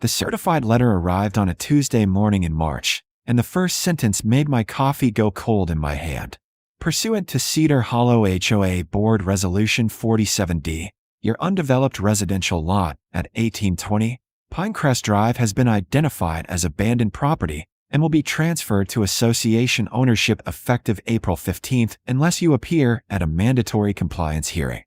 The certified letter arrived on a Tuesday morning in March, and the first sentence made my coffee go cold in my hand. Pursuant to Cedar Hollow HOA Board Resolution 47D, your undeveloped residential lot at 1820 Pinecrest Drive has been identified as abandoned property and will be transferred to association ownership effective April 15th unless you appear at a mandatory compliance hearing.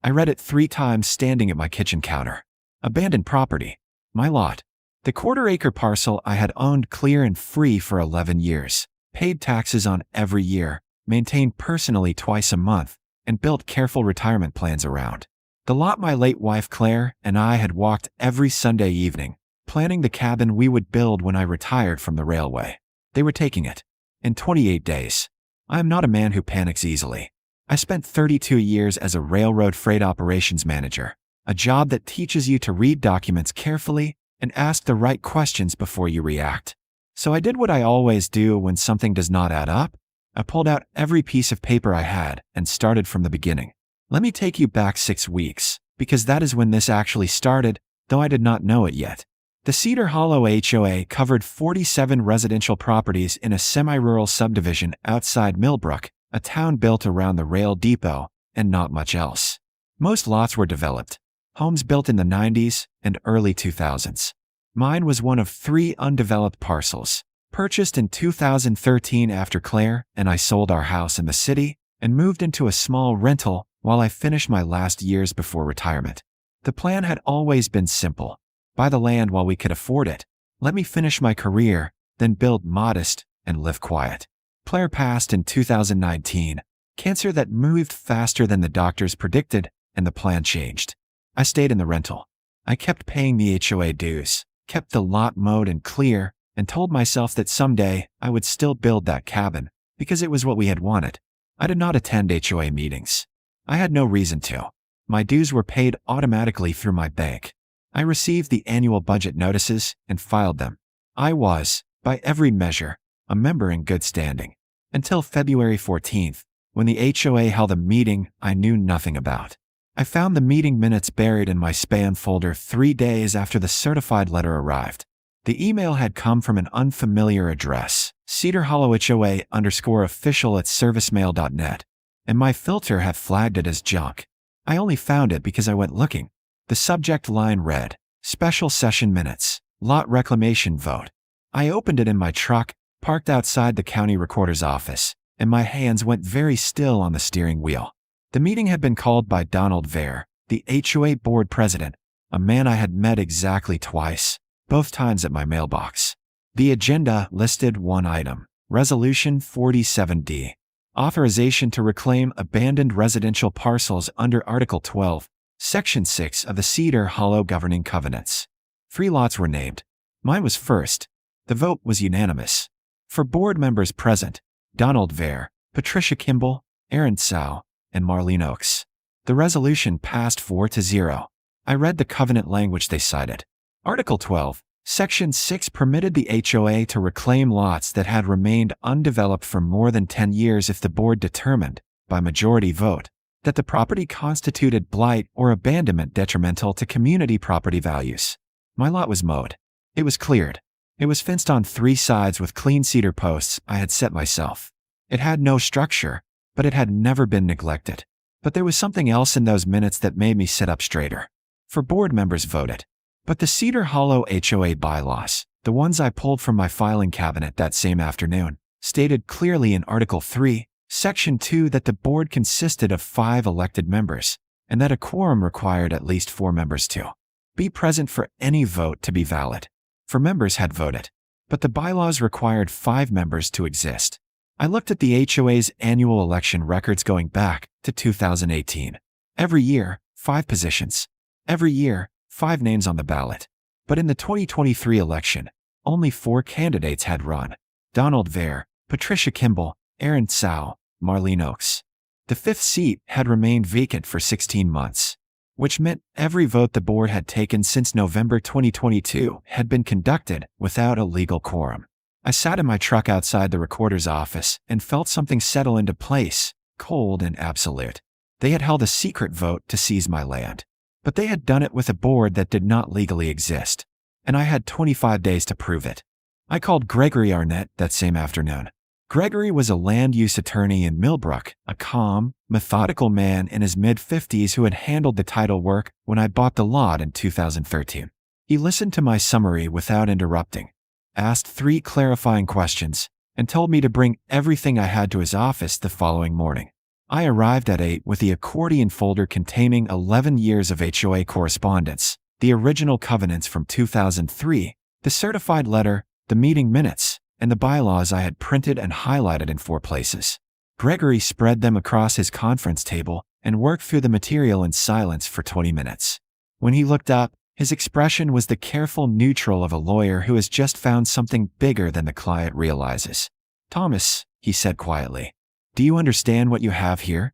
I read it 3 times standing at my kitchen counter. Abandoned property. My lot. The quarter-acre parcel I had owned clear and free for 11 years, paid taxes on every year, maintained personally twice a month, and built careful retirement plans around. The lot my late wife Claire and I had walked every Sunday evening, planning the cabin we would build when I retired from the railway. They were taking it. In 28 days. I am not a man who panics easily. I spent 32 years as a railroad freight operations manager, a job that teaches you to read documents carefully and ask the right questions before you react. So I did what I always do when something does not add up. I pulled out every piece of paper I had and started from the beginning. Let me take you back 6 weeks, because that is when this actually started, though I did not know it yet. The Cedar Hollow HOA covered 47 residential properties in a semi-rural subdivision outside Millbrook, a town built around the rail depot, and not much else. Most lots were developed, homes built in the 90s and early 2000s. Mine was one of 3 undeveloped parcels, purchased in 2013 after Claire and I sold our house in the city and moved into a small rental while I finished my last years before retirement. The plan had always been simple. Buy the land while we could afford it. Let me finish my career, then build modest and live quiet. Claire passed in 2019, cancer that moved faster than the doctors predicted, and the plan changed. I stayed in the rental. I kept paying the HOA dues, kept the lot mowed and clear, and told myself that someday I would still build that cabin, because it was what we had wanted. I did not attend HOA meetings. I had no reason to. My dues were paid automatically through my bank. I received the annual budget notices and filed them. I was, by every measure, a member in good standing. Until February 14th, when the HOA held a meeting I knew nothing about. I found the meeting minutes buried in my spam folder 3 days after the certified letter arrived. The email had come from an unfamiliar address, cedarhollow@official@servicemail.net, and my filter had flagged it as junk. I only found it because I went looking. The subject line read, Special Session Minutes, Lot Reclamation Vote. I opened it in my truck, parked outside the county recorder's office, and my hands went very still on the steering wheel. The meeting had been called by Donald Vare, the HOA board president, a man I had met exactly twice, both times at my mailbox. The agenda listed one item, Resolution 47D, authorization to reclaim abandoned residential parcels under Article 12, Section 6 of the Cedar Hollow Governing Covenants. 3 lots were named. Mine was first. The vote was unanimous. For board members present, Donald Vare, Patricia Kimball, Aaron Tsao, and Marlene Oakes. The resolution passed 4-0. I read the covenant language they cited. Article 12, Section 6 permitted the HOA to reclaim lots that had remained undeveloped for more than 10 years if the board determined, by majority vote, that the property constituted blight or abandonment detrimental to community property values. My lot was mowed. It was cleared. It was fenced on 3 sides with clean cedar posts I had set myself. It had no structure, but it had never been neglected. But there was something else in those minutes that made me sit up straighter. 4 board members voted. But the Cedar Hollow HOA bylaws, the ones I pulled from my filing cabinet that same afternoon, stated clearly in Article 3, Section 2 that the board consisted of 5 elected members, and that a quorum required at least 4 members to be present for any vote to be valid. 4 members had voted, but the bylaws required 5 members to exist. I looked at the HOA's annual election records going back to 2018. Every year, 5 positions. Every year, 5 names on the ballot. But in the 2023 election, only 4 candidates had run. Donald Vare, Patricia Kimball, Aaron Tsao, Marlene Oakes. The 5th seat had remained vacant for 16 months, which meant every vote the board had taken since November 2022 had been conducted without a legal quorum. I sat in my truck outside the recorder's office and felt something settle into place, cold and absolute. They had held a secret vote to seize my land. But they had done it with a board that did not legally exist. and I had 25 days to prove it. I called Gregory Arnett that same afternoon. Gregory was a land use attorney in Millbrook, a calm, methodical man in his mid-50s who had handled the title work when I bought the lot in 2013. He listened to my summary without interrupting, asked 3 clarifying questions, and told me to bring everything I had to his office the following morning. I arrived at 8 with the accordion folder containing 11 years of HOA correspondence, the original covenants from 2003, the certified letter, the meeting minutes, and the bylaws I had printed and highlighted in 4 places. Gregory spread them across his conference table and worked through the material in silence for 20 minutes. When he looked up, his expression was the careful neutral of a lawyer who has just found something bigger than the client realizes. "Thomas," he said quietly, "do you understand what you have here?"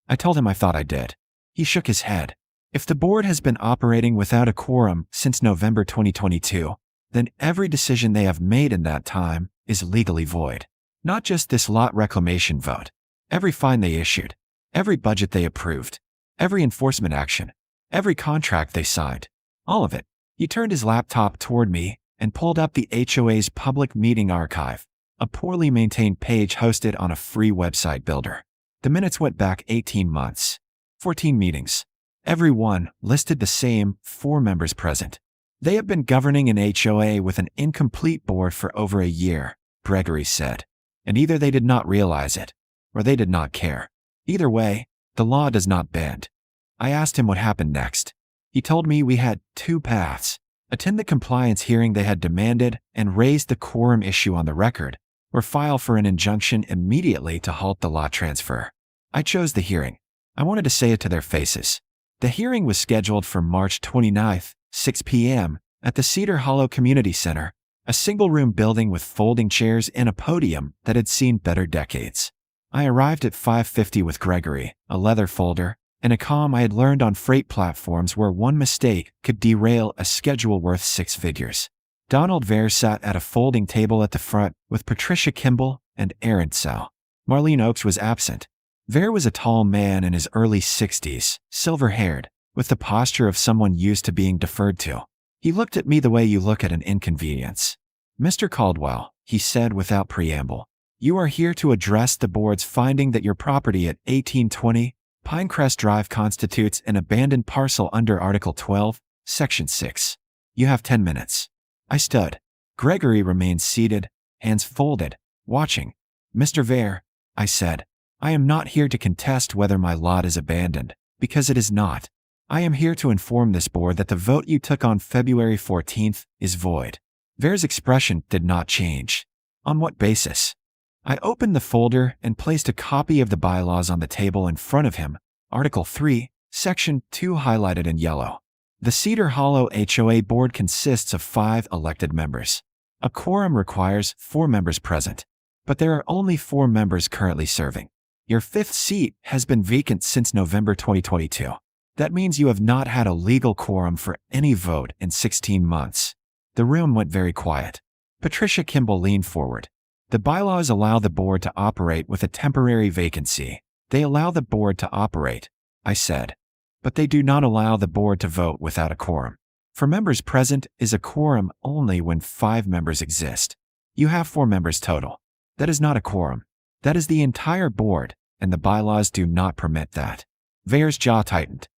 I told him I thought I did. He shook his head. "If the board has been operating without a quorum since November 2022, then every decision they have made in that time is legally void. Not just this lot reclamation vote. Every fine they issued, every budget they approved, every enforcement action, every contract they signed. All of it." He turned his laptop toward me and pulled up the HOA's public meeting archive, a poorly maintained page hosted on a free website builder. The minutes went back 18 months. 14 meetings. Every one listed the same 4 members present. "They have been governing an HOA with an incomplete board for over a year," Gregory said. "And either they did not realize it, or they did not care. Either way, the law does not bend." I asked him what happened next. He told me we had 2 paths: attend the compliance hearing they had demanded and raise the quorum issue on the record, or file for an injunction immediately to halt the lot transfer. I chose the hearing. I wanted to say it to their faces. The hearing was scheduled for March 29th, 6 p.m., at the Cedar Hollow Community Center, a single-room building with folding chairs and a podium that had seen better decades. I arrived at 5:50 with Gregory, a leather folder, and a calm I had learned on freight platforms where one mistake could derail a schedule worth 6 figures. Donald Vare sat at a folding table at the front with Patricia Kimball and Aaron Sow. Marlene Oakes was absent. Vare was a tall man in his early 60s, silver-haired, with the posture of someone used to being deferred to. He looked at me the way you look at an inconvenience. "Mr. Caldwell," he said without preamble, "you are here to address the board's finding that your property at 1820 Pinecrest Drive constitutes an abandoned parcel under Article 12, Section 6. You have 10 minutes. I stood. Gregory remained seated, hands folded, watching. "Mr. Vare," I said, "I am not here to contest whether my lot is abandoned, because it is not. I am here to inform this board that the vote you took on February 14th is void." Vare's expression did not change. "On what basis?" I opened the folder and placed a copy of the bylaws on the table in front of him, Article 3, Section 2 highlighted in yellow. The Cedar Hollow HOA board consists of 5 elected members. A quorum requires 4 members present, but there are only 4 members currently serving. Your 5th seat has been vacant since November 2022. That means you have not had a legal quorum for any vote in 16 months. The room went very quiet. Patricia Kimball leaned forward. "The bylaws allow the board to operate with a temporary vacancy. They allow the board to operate," I said. "But they do not allow the board to vote without a quorum. For members present is a quorum only when 5 members exist. You have 4 members total. That is not a quorum. That is the entire board, and the bylaws do not permit that." Vare's jaw tightened.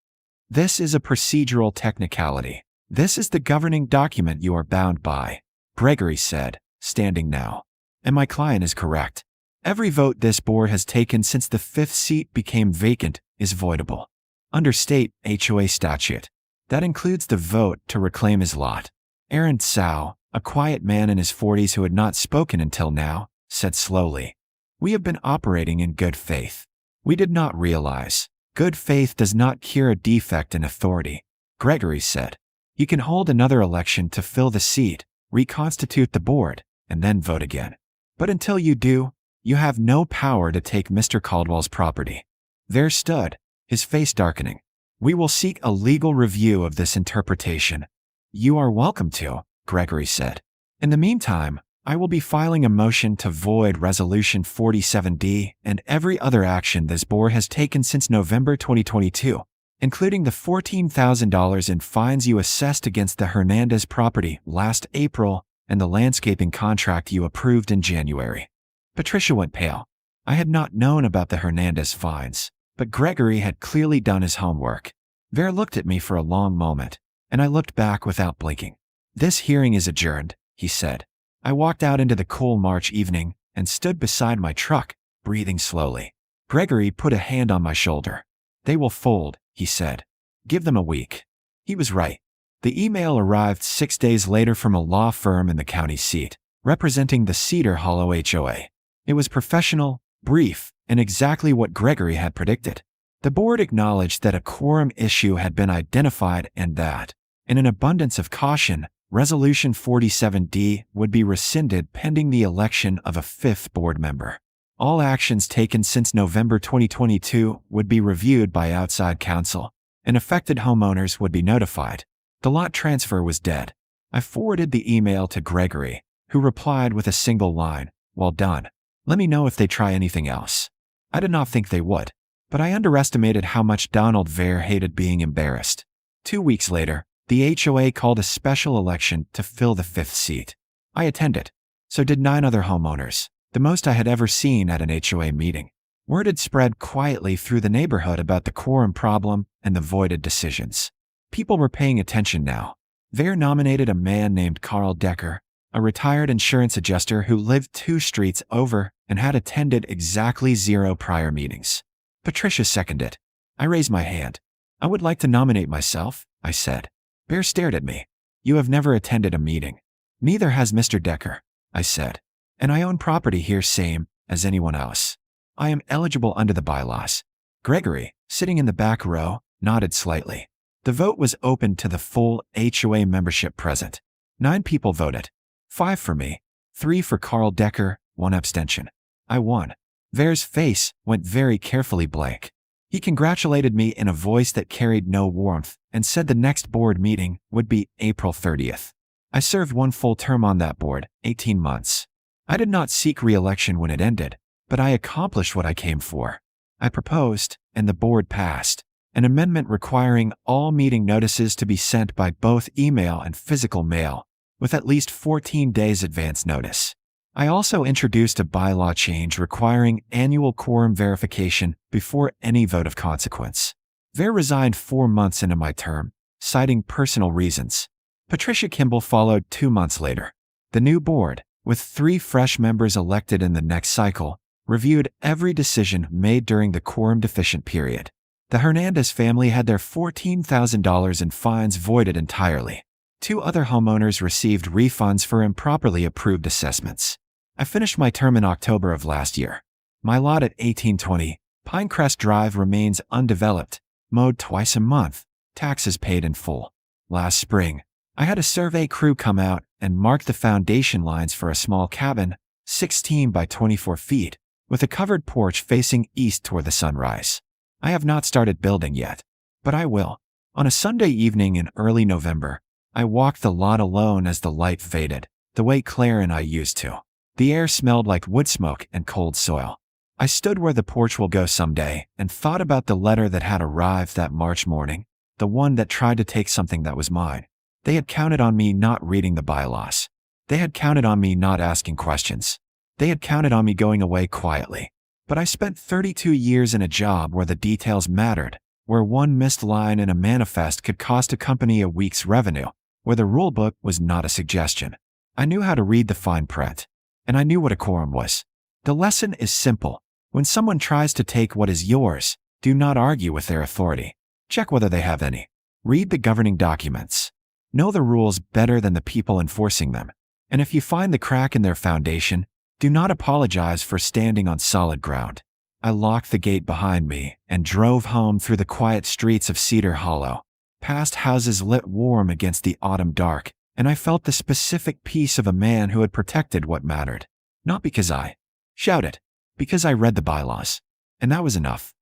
"This is a procedural technicality. This is the governing document you are bound by," Gregory said, standing now. "And my client is correct. Every vote this board has taken since the 5th seat became vacant is voidable. Under state HOA statute. That includes the vote to reclaim his lot." Aaron Sow, a quiet man in his 40s who had not spoken until now, said slowly, "We have been operating in good faith. We did not realize. Good faith does not cure a defect in authority," Gregory said. "You can hold another election to fill the seat, reconstitute the board, and then vote again. But until you do, you have no power to take Mr. Caldwell's property." There stood, his face darkening. "We will seek a legal review of this interpretation." "You are welcome to," Gregory said. "In the meantime, I will be filing a motion to void Resolution 47D and every other action this board has taken since November 2022, including the $14,000 in fines you assessed against the Hernandez property last April and the landscaping contract you approved in January. Patricia went pale. I had not known about the Hernandez fines, but Gregory had clearly done his homework. Ver looked at me for a long moment, and I looked back without blinking. "This hearing is adjourned," he said. I walked out into the cool March evening and stood beside my truck, breathing slowly. Gregory put a hand on my shoulder. "They will fold," he said. "Give them a week." He was right. The email arrived 6 days later from a law firm in the county seat, representing the Cedar Hollow HOA. It was professional, brief, and exactly what Gregory had predicted. The board acknowledged that a quorum issue had been identified and that, in an abundance of caution, Resolution 47D would be rescinded pending the election of a fifth board member. All actions taken since November 2022 would be reviewed by outside counsel, and affected homeowners would be notified. The lot transfer was dead. I forwarded the email to Gregory, who replied with a single line, "Well done. Let me know if they try anything else." I did not think they would, but I underestimated how much Donald Ver hated being embarrassed. 2 weeks later, the HOA called a special election to fill the fifth seat. I attended. So did 9 other homeowners, the most I had ever seen at an HOA meeting. Word had spread quietly through the neighborhood about the quorum problem and the voided decisions. People were paying attention now. Ver nominated a man named Carl Decker, a retired insurance adjuster who lived 2 streets over and had attended exactly 0 prior meetings. Patricia seconded. I raised my hand. "I would like to nominate myself," I said. Ver stared at me. "You have never attended a meeting." "Neither has Mr. Decker," I said. "And I own property here same as anyone else. I am eligible under the bylaws." Gregory, sitting in the back row, nodded slightly. The vote was open to the full HOA membership present. 9 people voted. 5 for me, 3 for Carl Decker, 1 abstention. I won. Ver's face went very carefully blank. He congratulated me in a voice that carried no warmth and said the next board meeting would be April 30th. I served 1 full term on that board, 18 months. I did not seek re-election when it ended, but I accomplished what I came for. I proposed, and the board passed, an amendment requiring all meeting notices to be sent by both email and physical mail, with at least 14 days advance notice. I also introduced a bylaw change requiring annual quorum verification before any vote of consequence. Ver resigned 4 months into my term, citing personal reasons. Patricia Kimball followed 2 months later. The new board, with 3 fresh members elected in the next cycle, reviewed every decision made during the quorum-deficient period. The Hernandez family had their $14,000 in fines voided entirely. 2 other homeowners received refunds for improperly approved assessments. I finished my term in October of last year. My lot at 1820 Pinecrest Drive remains undeveloped, mowed twice a month, taxes paid in full. Last spring, I had a survey crew come out and mark the foundation lines for a small cabin, 16 by 24 feet, with a covered porch facing east toward the sunrise. I have not started building yet, but I will. On a Sunday evening in early November, I walked the lot alone as the light faded, the way Claire and I used to. The air smelled like wood smoke and cold soil. I stood where the porch will go someday and thought about the letter that had arrived that March morning, the one that tried to take something that was mine. They had counted on me not reading the bylaws. They had counted on me not asking questions. They had counted on me going away quietly. But I spent 32 years in a job where the details mattered, where one missed line in a manifest could cost a company a week's revenue, where the rulebook was not a suggestion. I knew how to read the fine print. And I knew what a quorum was. The lesson is simple. When someone tries to take what is yours, do not argue with their authority. Check whether they have any. Read the governing documents. Know the rules better than the people enforcing them. And if you find the crack in their foundation, do not apologize for standing on solid ground. I locked the gate behind me and drove home through the quiet streets of Cedar Hollow, past houses lit warm against the autumn dark, and I felt the specific peace of a man who had protected what mattered. Not because I shouted, because I read the bylaws. And that was enough.